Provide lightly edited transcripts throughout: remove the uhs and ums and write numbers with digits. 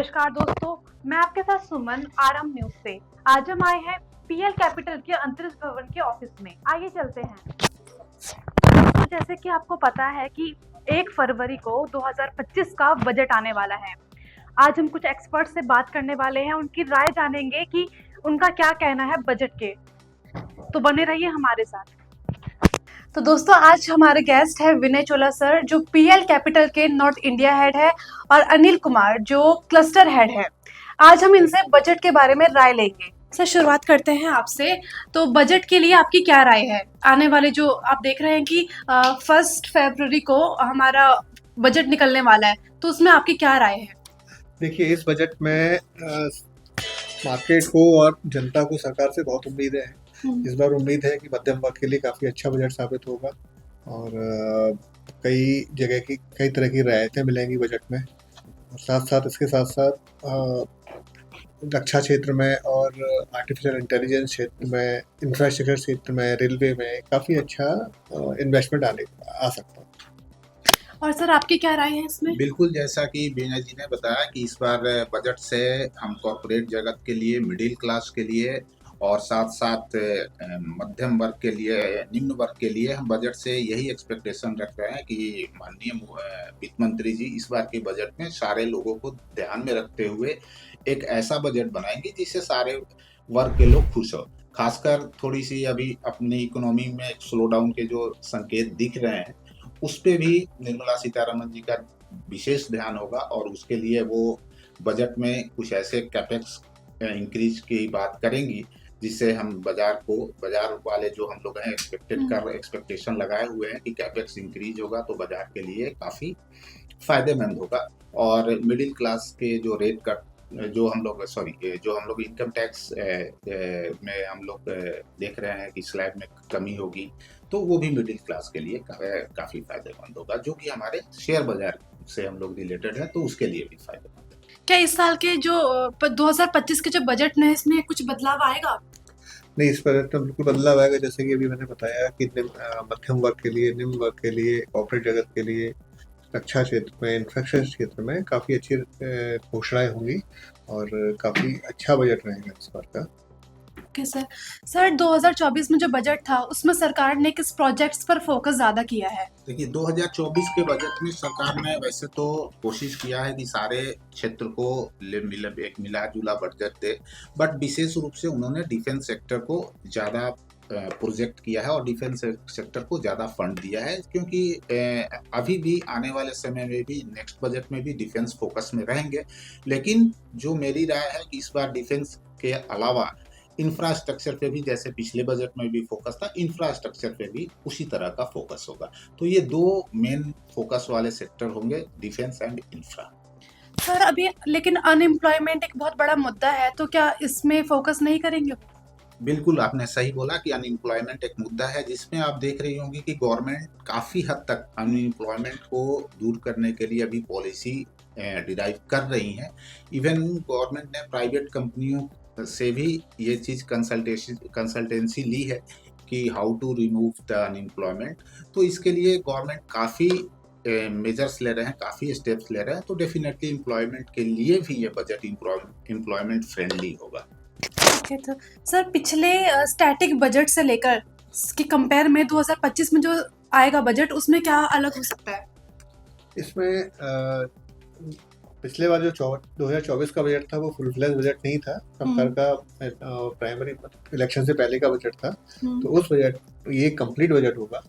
नमस्कार दोस्तों, मैं आपके साथ सुमन आरएम न्यूज से। आज हम आए हैं पीएल कैपिटल के अंतरिक्ष भवन के ऑफिस में। आइए चलते हैं। तो जैसे कि आपको पता है कि 1 फरवरी को 2025 का बजट आने वाला है। आज हम कुछ एक्सपर्ट से बात करने वाले हैं, उनकी राय जानेंगे कि उनका क्या कहना है बजट के। तो बने रहिए हमारे साथ। तो दोस्तों, आज हमारे गेस्ट है विनय चोला सर, जो पीएल कैपिटल के नॉर्थ इंडिया हेड है, और अनिल कुमार, जो क्लस्टर हेड है। आज हम इनसे बजट के बारे में राय लेंगे। सर, शुरुआत करते हैं आपसे। तो बजट के लिए आपकी क्या राय है? आने वाले जो आप देख रहे हैं कि 1 फरवरी को हमारा बजट निकलने वाला है, तो उसमें आपकी क्या राय है? देखिए, इस बजट में मार्केट को और जनता को सरकार से बहुत उम्मीदें हैं। इस बार उम्मीद है कि मध्यम वर्ग के लिए काफ़ी अच्छा बजट साबित होगा और कई जगह की कई तरह की रियायतें मिलेंगी बजट में। और साथ साथ इसके साथ साथ रक्षा क्षेत्र में और आर्टिफिशियल इंटेलिजेंस क्षेत्र में, इंफ्रास्ट्रक्चर क्षेत्र में, रेलवे में काफ़ी अच्छा इन्वेस्टमेंट आ सकता है। और सर, आपकी क्या राय है इसमें? बिल्कुल, जैसा कि विनय जी ने बताया कि इस बार बजट से हम कॉर्पोरेट जगत के लिए, मिडिल क्लास के लिए और साथ-साथ मध्यम वर्ग के लिए, निम्न वर्ग के लिए हम बजट से यही एक्सपेक्टेशन रख रहे हैं कि माननीय वित्त मंत्री जी इस बार के बजट में सारे लोगों को ध्यान में रखते हुए एक ऐसा बजट बनाएँगे जिससे सारे वर्ग के लोग खुश हों। खासकर थोड़ी-सी अभी अपनी इकोनॉमी में एक स्लो डाउन के जो संकेत दिख रहे हैं, उस पे भी निर्मला सीतारमण जी का विशेष ध्यान होगा और उसके लिए वो बजट में कुछ ऐसे कैपेक्स इंक्रीज की बात करेंगी जिससे हम बाजार वाले जो हम लोग हैं एक्सपेक्टेशन लगाए हुए हैं कि कैपेक्स इंक्रीज होगा तो बाजार के लिए काफ़ी फायदेमंद होगा। और मिडिल क्लास के जो रेट कट जो हम लोग इनकम टैक्स में हम लोग देख रहे हैं कि स्लैब में कमी होगी, तो वो भी मिडिल क्लास के लिए काफ़ी फायदेमंद होगा, जो कि हमारे शेयर बाजार से हम लोग रिलेटेड है तो उसके लिए भी फायदेमंद है। क्या इस साल के जो 2025 के जो बजट में है, इसमें कुछ बदलाव आएगा? नहीं, इस पर तो बिल्कुल बदलाव आएगा। जैसे कि अभी मैंने बताया कि मध्यम वर्ग के लिए, निम्न वर्ग के लिए, कॉर्पोरेट जगत के लिए, रक्षा क्षेत्र में, इंफ्रास्ट्रक्चर क्षेत्र में काफ़ी अच्छी घोषणाएं होंगी और काफ़ी अच्छा बजट रहेगा इस बार का। Okay sir. सर, 2024 में जो बजट था, उसमें सरकार ने किस प्रोजेक्ट्स पर फोकस ज़्यादा किया है? देखिए, 2024 के बजट में सरकार ने वैसे तो कोशिश किया है कि सारे क्षेत्र को एक मिला-जुला बजट दे, बट विशेष रूप से उन्होंने डिफेंस सेक्टर को ज़्यादा प्रोजेक्ट किया है और डिफेंस सेक्टर को ज़्यादा फंड दिया है, क्योंकि अभी भी आने वाले समय में भी नेक्स्ट बजट में भी डिफेंस फोकस में रहेंगे। लेकिन जो मेरी राय है कि इस बार डिफेंस के अलावा इंफ्रास्ट्रक्चर पे भी, जैसे पिछले बजट में भी फोकस था, इंफ्रास्ट्रक्चर पे भी उसी तरह का फोकस होगा। तो ये 2 मेन फोकस वाले सेक्टर होंगे, डिफेंस एंड इंफ्रा। सर, अभी लेकिन अनएम्प्लॉयमेंट एक बहुत बड़ा मुद्दा है, तो क्या इसमें फोकस नहीं करेंगे? बिल्कुल, आपने सही बोला कि अनएम्प्लॉयमेंट एक मुद्दा है जिसमें आप देख रही होंगी कि गवर्नमेंट काफ़ी हद तक अनएम्प्लॉयमेंट को दूर करने के लिए अभी पॉलिसी डिराइव कर रही हैं। इवन गवर्नमेंट ने प्राइवेट कंपनियों से भी ये चीज़ कंसल्टेंसी ली है कि how to remove the unemployment. तो इसके लिए गवर्नमेंट काफ़ी मेजर्स ले रहे हैं, काफ़ी स्टेप्स ले रहे हैं, तो डेफिनेटली एम्प्लॉयमेंट के लिए भी ये बजट एम्प्लॉयमेंट फ्रेंडली होगा। ओके, तो सर, पिछले स्टैटिक बजट से लेकर के कंपेयर में 2025 में जो आएगा बजट, उसमें क्या अलग हो सकता है? इसमें पिछले बार जो 2024 का बजट था वो फुल फ्लैश बजट नहीं था। सरकार का प्राइमरी इलेक्शन से पहले का बजट था, तो उस बजट ये कंप्लीट बजट होगा।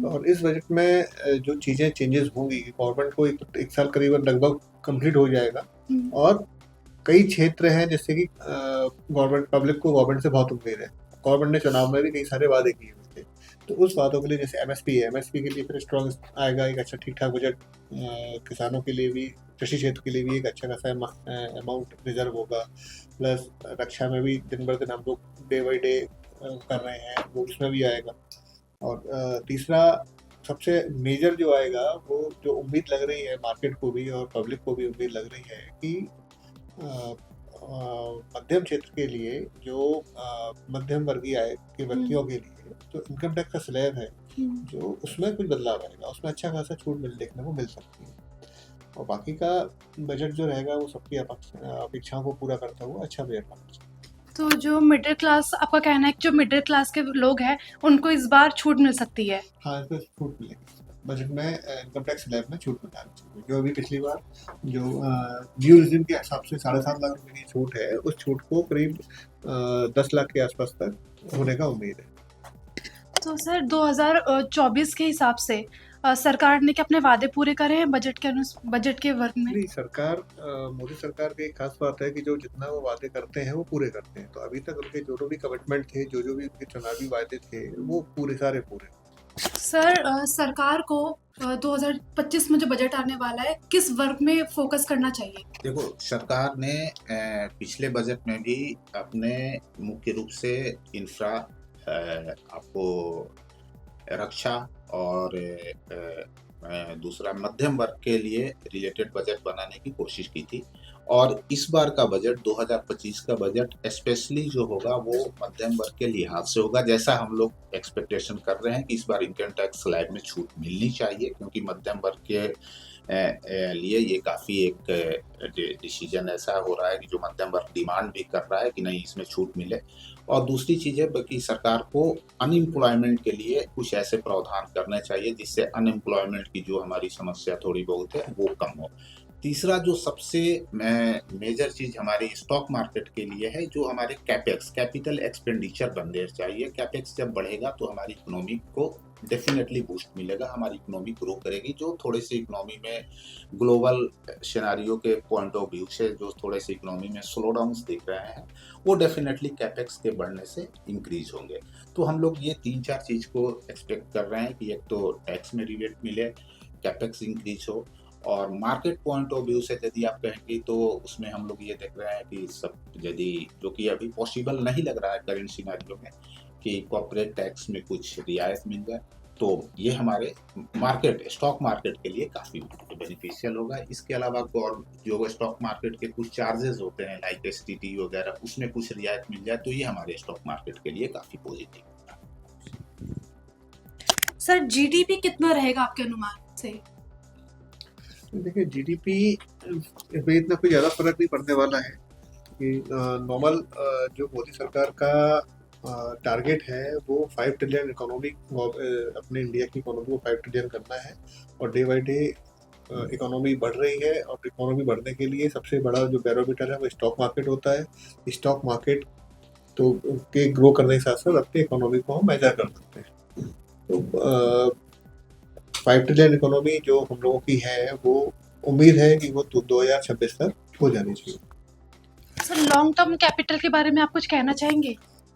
और इस बजट में जो चीज़ें चेंजेस होंगी, गवर्नमेंट को एक साल करीबन लगभग कंप्लीट हो जाएगा और कई क्षेत्र हैं जैसे कि गवर्नमेंट, पब्लिक को गवर्नमेंट से बहुत उम्मीद है। गवर्नमेंट ने चुनाव में भी कई सारे वादे किए हुए थे, तो उस वादों के लिए जैसे एमएसपी है, एमएसपी के लिए फिर स्ट्रॉन्ग आएगा एक अच्छा ठीक ठाक बजट। किसानों के लिए भी, कृषि क्षेत्र के लिए भी एक अच्छा खासा अमाउंट रिजर्व होगा। प्लस रक्षा में भी दिन बर दिन हम लोग डे बाई डे कर रहे हैं, वो उसमें भी आएगा। और तीसरा सबसे मेजर जो आएगा, वो जो उम्मीद लग रही है मार्केट को भी और पब्लिक को भी उम्मीद लग रही है कि मध्यम क्षेत्र के लिए, जो मध्यम वर्गीय आय के व्यक्तियों के लिए जो इनकम टैक्स का स्लैब है, जो उसमें कुछ बदलाव आएगा, उसमें अच्छा खासा छूट देखने को मिल सकती है। और बाकी का बजट जो रहेगा वो सबकी अपेक्षाओं को पूरा करता हुआ अच्छा बजट बनना चाहिए। तो जो मिडिल क्लास, आपका कहना है कि जो मिडिल क्लास के लोग हैं उनको इस बार छूट मिल सकती है? हाँ, इसमें छूट मिलेगी, बजट में इनकम टैक्स स्लैब में छूट मिलनी चाहिए। जो अभी पिछली बार जो ड्यू रिजिम के हिसाब से 7.5 लाख रुपए की छूट है, उस छूट को करीब 10 लाख के आसपास तक होने का उम्मीद है। तो सर 2024 के हिसाब से सरकार ने क्या अपने वादे पूरे करे हैं बजट के वर्ग में? नहीं, सरकार मोदी सरकार की एक खास बात है कि जो जितना वो वादे करते हैं वो पूरे करते हैं। तो अभी तक उनके जो भी कमिटमेंट थे, जो भी उनके चुनावी वादे थे, वो सारे पूरे। सर सरकार को 2025 में जो बजट आने वाला है, किस वर्ग में फोकस करना चाहिए? देखो, सरकार ने पिछले बजट में भी अपने मुख्य रूप से इंफ्रा, आपको रक्षा और दूसरा मध्यम वर्ग के लिए रिलेटेड बजट बनाने की कोशिश की थी। और इस बार का बजट 2025 का बजट स्पेशली जो होगा वो मध्यम वर्ग के लिहाज से होगा। जैसा हम लोग एक्सपेक्टेशन कर रहे हैं कि इस बार इनकम टैक्स स्लैब में छूट मिलनी चाहिए, क्योंकि मध्यम वर्ग के लिए ये काफ़ी एक डिसीजन ऐसा हो रहा है कि जो मध्यम वर्ग डिमांड भी कर रहा है कि नहीं, इसमें छूट मिले। और दूसरी चीज़ है कि सरकार को अनएम्प्लॉयमेंट के लिए कुछ ऐसे प्रावधान करने चाहिए जिससे अनएम्प्लॉयमेंट की जो हमारी समस्या थोड़ी बहुत है वो कम हो। तीसरा जो सबसे मेजर चीज़ हमारी स्टॉक मार्केट के लिए है, जो हमारे कैपेक्स, कैपिटल एक्सपेंडिचर बनने चाहिए। कैपेक्स जब बढ़ेगा तो हमारी इकोनॉमी को डेफिनेटली बूस्ट मिलेगा, हमारी इकोनॉमी ग्रो करेगी। जो थोड़े से इकोनॉमी में ग्लोबल सिनेरियो के पॉइंट ऑफ व्यू से जो थोड़े से इकोनॉमी में स्लो डाउन्स दिख रहे हैं, वो डेफिनेटली कैपेक्स के बढ़ने से इंक्रीज होंगे। तो हम लोग ये 3-4 चीज़ को एक्सपेक्ट कर रहे हैं कि एक तो टैक्स में रिबेट मिले, कैपेक्स इंक्रीज हो, और मार्केट पॉइंट ऑफ व्यू से यदि आप कहेंगे तो उसमें हम लोग ये देख रहे हैं कि सब, यदि जो कि अभी पॉसिबल नहीं लग रहा है करेंट सिनेरियो में, कि कॉर्पोरेट टैक्स में कुछ रियायत मिल जाए, तो ये हमारे मार्केट, स्टॉक मार्केट के लिए काफ़ी बेनिफिशियल होगा। इसके अलावा जो स्टॉक मार्केट के कुछ चार्जेस होते हैं लाइक एसटीटी वगैरह, उसमें कुछ रियायत मिल जाए तो ये हमारे स्टॉक मार्केट के लिए काफ़ी पॉजिटिव होगा। सर जीडीपी कितना रहेगा आपके अनुमान से? देखिए, जीडीपी में इतना कोई ज़्यादा फर्क नहीं पड़ने वाला है कि नॉर्मल जो मोदी सरकार का टारगेट है वो 5 ट्रिलियन इकोनॉमी, अपने इंडिया की इकोनॉमी को 5 ट्रिलियन करना है। और डे बाई डे इकोनॉमी बढ़ रही है, और इकोनॉमी बढ़ने के लिए सबसे बड़ा जो बैरोमीटर है वो स्टॉक मार्केट होता है। स्टॉक मार्केट तो के ग्रो करने के साथ साथ अपनी इकोनॉमी को हम मेजर कर सकते हैं। तो 5 ट्रिलियन इकोनॉमी जो हम लोगों की है, वो उम्मीद है कि वो 2026 तक हो जानी चाहिए। सर लॉन्ग टर्म कैपिटल के बारे में आप कुछ कहना चाहेंगे?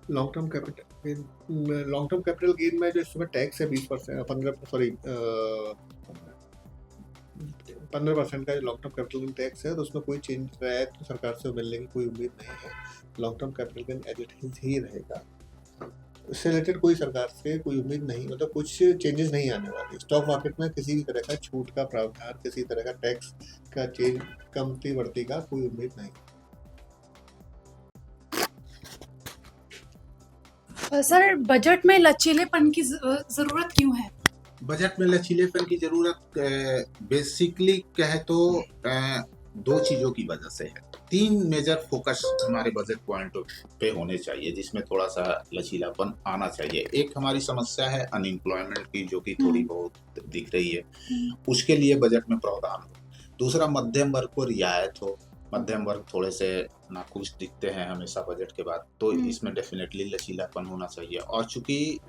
लॉन्ग टर्म कैपिटल गेन में जो इस समय टैक्स है 20%, 15% का long term capital gain tax है, तो उसमें कोई चेंज रियायत तो सरकार से मिलने की कोई उम्मीद नहीं है। Long term capital gain as it is ही रहेगा। इससे रिलेटेड कोई सरकार से कोई उम्मीद नहीं, मतलब कुछ चेंजेस नहीं आने वाले। स्टॉक मार्केट में किसी भी तरह का छूट का प्रावधान, किसी तरह का टैक्स का चेंज, कमती बढ़ती का कोई उम्मीद नहीं। सर बजट में लचीलेपन की जरूरत क्यों है? बजट में लचीलेपन की जरूरत बेसिकली कहे तो 2 चीजों की वजह से है। 3 मेजर फोकस हमारे बजट पॉइंट पे होने चाहिए जिसमें थोड़ा सा लचीलापन आना चाहिए। एक हमारी समस्या है अनएम्प्लॉयमेंट की, जो कि थोड़ी बहुत दिख रही है, उसके लिए बजट में प्रावधान हो। दूसरा, मध्यम वर्ग को रियायत हो। मध्यम वर्ग थोड़े से नाखुश दिखते हैं हमेशा बजट के बाद, तो इसमें डेफिनेटली लचीलापन होना चाहिए। और चूंकि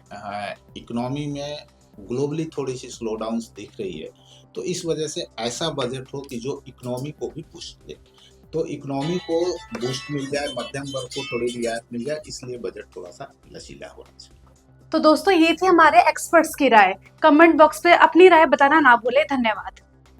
इकोनॉमी में ग्लोबली थोड़ी सी स्लो डाउन्स दिख रही है, तो इस वजह से ऐसा बजट हो कि जो इकोनॉमी को भी बूस्ट दे। तो इकोनॉमी को बूस्ट मिल जाए, मध्यम वर्ग को थोड़ी रियायत मिल जाए, इसलिए बजट थोड़ा सा लचीला होना चाहिए। तो दोस्तों ये थी हमारे एक्सपर्ट्स की राय। कमेंट बॉक्स पे अपनी राय बताना ना भूले। धन्यवाद।